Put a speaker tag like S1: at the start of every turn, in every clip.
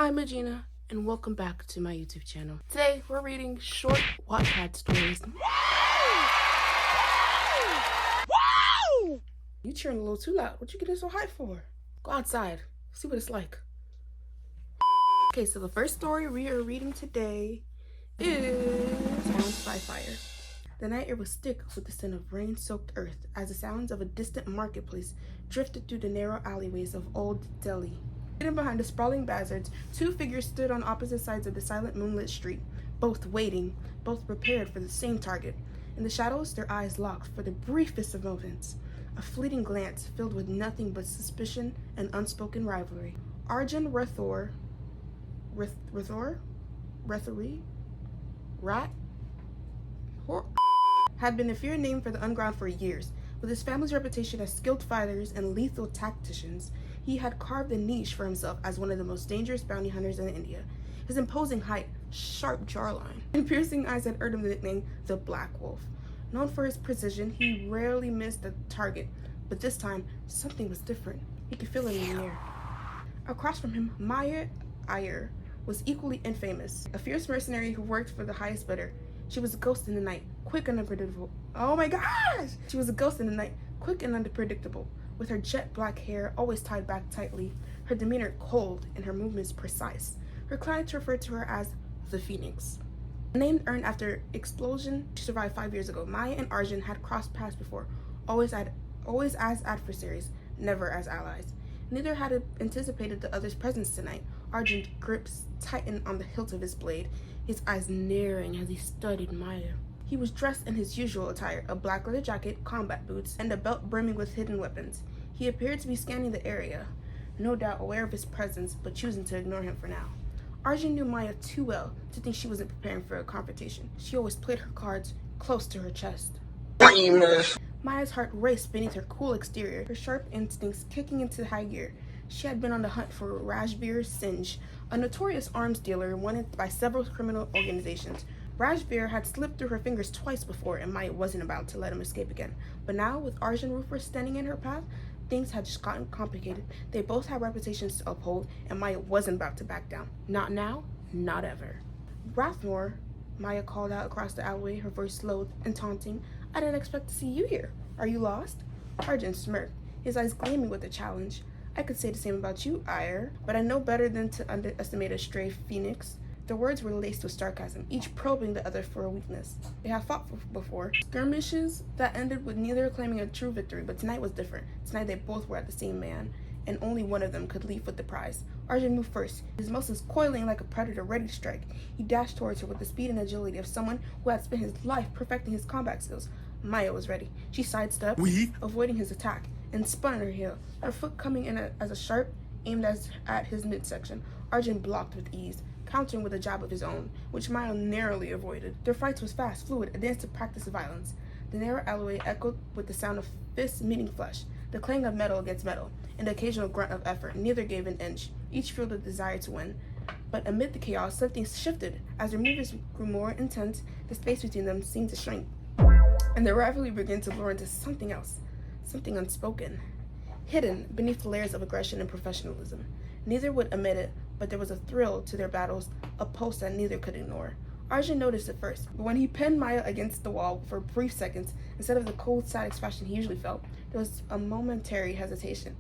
S1: I'm Magina, and welcome back to my YouTube channel. Today, we're reading short Wattpad stories. You cheering a little too loud. What you getting so hyped for? Go outside. See what it's like. Okay, so the first story we are reading today is Haunted by Fire. The night air was thick with the scent of rain-soaked earth as the sounds of a distant marketplace drifted through the narrow alleyways of Old Delhi. Hidden behind the sprawling bazaars, two figures stood on opposite sides of the silent moonlit street, both waiting, both prepared for the same target. In the shadows, their eyes locked for the briefest of moments, a fleeting glance filled with nothing but suspicion and unspoken rivalry. Arjun had been a feared name for the underground for years. With his family's reputation as skilled fighters and lethal tacticians, he had carved a niche for himself as one of the most dangerous bounty hunters in India. His imposing height, sharp jawline, and piercing eyes had earned him the nickname the Black Wolf. Known for his precision, he rarely missed a target, but this time, something was different. He could feel it in the air. Across from him, Maya Iyer was equally infamous, a fierce mercenary who worked for the highest bidder. She was a ghost in the night, quick and unpredictable. Oh my gosh! She was a ghost in the night, quick and unpredictable. With her jet black hair always tied back tightly, her demeanor cold and her movements precise. Her clients referred to her as the Phoenix. A name earned after explosion she survived 5 years ago. Maya and Arjun had crossed paths before, always as adversaries, never as allies. Neither had anticipated the other's presence tonight. Arjun's grips tightened on the hilt of his blade, his eyes narrowing as he studied Maya. He was dressed in his usual attire, a black leather jacket, combat boots, and a belt brimming with hidden weapons. He appeared to be scanning the area, no doubt aware of his presence, but choosing to ignore him for now. Arjun knew Maya too well to think she wasn't preparing for a confrontation. She always played her cards close to her chest. Maya's heart raced beneath her cool exterior, her sharp instincts kicking into high gear. She had been on the hunt for Rajbir Singh, a notorious arms dealer wanted by several criminal organizations. Rajbir had slipped through her fingers twice before, and Maya wasn't about to let him escape again. But now, with Arjun Rufus standing in her path, things had just gotten complicated. They both had reputations to uphold, and Maya wasn't about to back down. Not now, not ever. Rathmore, Maya called out across the alleyway, her voice slow and taunting. I didn't expect to see you here. Are you lost? Arjun smirked, his eyes gleaming with a challenge. I could say the same about you, Iyer, but I know better than to underestimate a stray phoenix. The words were laced with sarcasm, each probing the other for a weakness. They had fought before, skirmishes that ended with neither claiming a true victory, but tonight was different. Tonight they both were at the same man, and only one of them could leave with the prize. Arjun moved first, his muscles coiling like a predator ready to strike. He dashed towards her with the speed and agility of someone who had spent his life perfecting his combat skills. Maya was ready. She sidestepped, avoiding his attack, and spun on her heel, her foot coming in as a sharp, aimed at his midsection. Arjun blocked with ease, countering with a jab of his own, which Maya narrowly avoided. Their fight was fast, fluid, a dance to practice violence. The narrow alleyway echoed with the sound of fists meeting flesh, the clang of metal against metal, and the occasional grunt of effort. Neither gave an inch, each fueled a desire to win. But amid the chaos, something shifted. As their movements grew more intense, the space between them seemed to shrink, and their rivalry began to blur into something else, something unspoken, hidden beneath the layers of aggression and professionalism. Neither would admit it, but there was a thrill to their battles, a pulse that neither could ignore. Arjun noticed it first, but when he pinned Maya against the wall for brief seconds, instead of the cold satisfaction he usually felt, there was a momentary hesitation,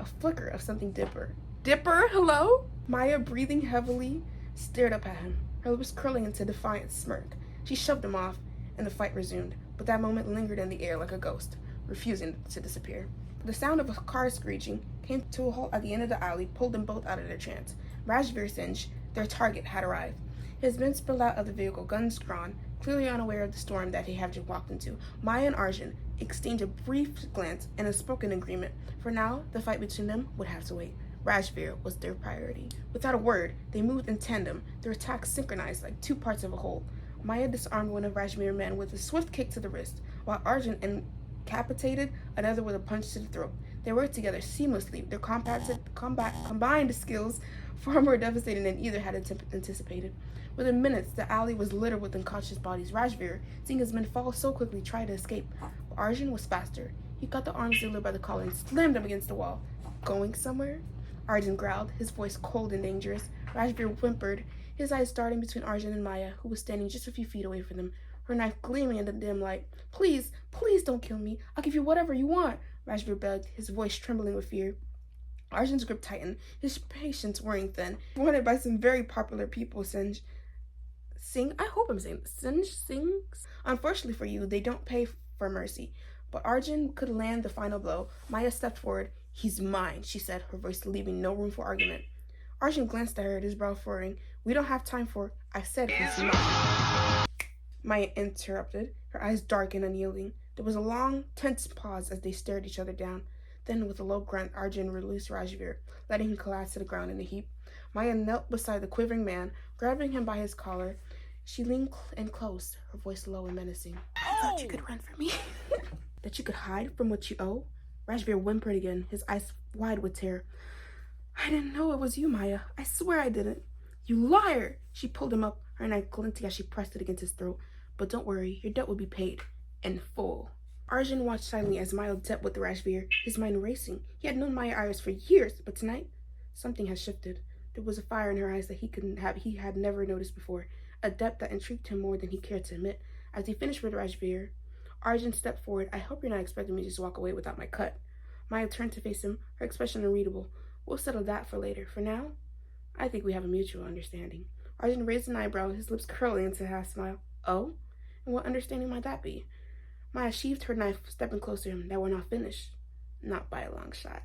S1: a flicker of something deeper. Dipper, hello? Maya, breathing heavily, stared up at him, her lips curling into a defiant smirk. She shoved him off, and the fight resumed, but that moment lingered in the air like a ghost, refusing to disappear. The sound of a car screeching came to a halt at the end of the alley, pulled them both out of their trance. Rajbir Singh, their target, had arrived. His men spilled out of the vehicle, guns drawn, clearly unaware of the storm that he had just walked into. Maya and Arjun exchanged a brief glance and a spoken agreement. For now, the fight between them would have to wait. Rajbir was their priority. Without a word, they moved in tandem, their attacks synchronized like two parts of a whole. Maya disarmed one of Rajbir's men with a swift kick to the wrist, while Arjun incapacitated another with a punch to the throat. They worked together seamlessly, their combined skills far more devastating than either had anticipated. Within minutes, the alley was littered with unconscious bodies. Rajbir, seeing his men fall so quickly, tried to escape, but Arjun was faster. He caught the arms dealer by the collar and slammed him against the wall. Going somewhere? Arjun growled, his voice cold and dangerous. Rajveer whimpered, his eyes darting between Arjun and Maya, who was standing just a few feet away from them, her knife gleaming in the dim light. Please, please don't kill me. I'll give you whatever you want, Rajveer begged, his voice trembling with fear. Arjun's grip tightened, his patience wearing thin. Wanted by some very popular people, Singh. I hope I'm saying Sings. Unfortunately for you, they don't pay for mercy. But Arjun could land the final blow. Maya stepped forward. He's mine, she said, her voice leaving no room for argument. Arjun glanced at her, his brow furrowing. We don't have time for, I said he's mine. Maya interrupted, her eyes dark and unyielding. There was a long, tense pause as they stared each other down. Then, with a low grunt, Arjun released Rajveer, letting him collapse to the ground in a heap. Maya knelt beside the quivering man, grabbing him by his collar. She leaned in close, her voice low and menacing. I thought you could run from me. That you could hide from what you owe? Rajveer whimpered again, his eyes wide with terror. I didn't know it was you, Maya. I swear I didn't. You liar! She pulled him up, her knife glinting as she pressed it against his throat. But don't worry, your debt will be paid. In full. Arjun watched silently as Maya dealt with Rajveer, his mind racing. He had known Maya Iris for years, but tonight, something had shifted. There was a fire in her eyes that he had never noticed before, a depth that intrigued him more than he cared to admit. As he finished with Rajveer, Arjun stepped forward. I hope you're not expecting me to just walk away without my cut. Maya turned to face him, her expression unreadable. We'll settle that for later. For now, I think we have a mutual understanding. Arjun raised an eyebrow, his lips curling into a half smile. Oh? And what understanding might that be? Maya sheathed her knife, stepping closer to him. That we're not finished. Not by a long shot.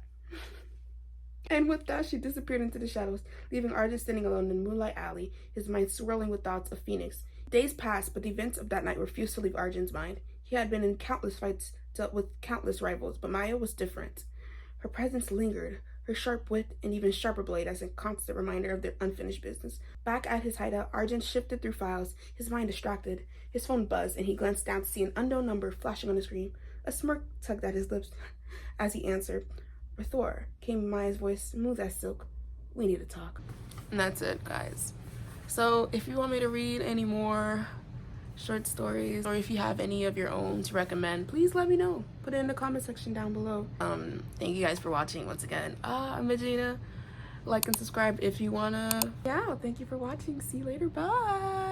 S1: And with that, she disappeared into the shadows, leaving Arjun standing alone in the moonlight alley, his mind swirling with thoughts of Phoenix. Days passed, but the events of that night refused to leave Arjun's mind. He had been in countless fights, dealt with countless rivals, but Maya was different. Her presence lingered, her sharp wit and even sharper blade as a constant reminder of their unfinished business. Back at his hideout, Arjun shifted through files, his mind distracted. His phone buzzed, and he glanced down to see an unknown number flashing on the screen. A smirk tugged at his lips as he answered. Thor, came Maya's voice, smooth as silk. We need to talk. And that's it, guys. So if you want me to read any more short stories, or if you have any of your own to recommend, please let me know. Put it in the comment section down below. Thank you guys for watching once again. I'm Regina. Like and subscribe if you wanna. Yeah, thank you for watching. See you later. Bye.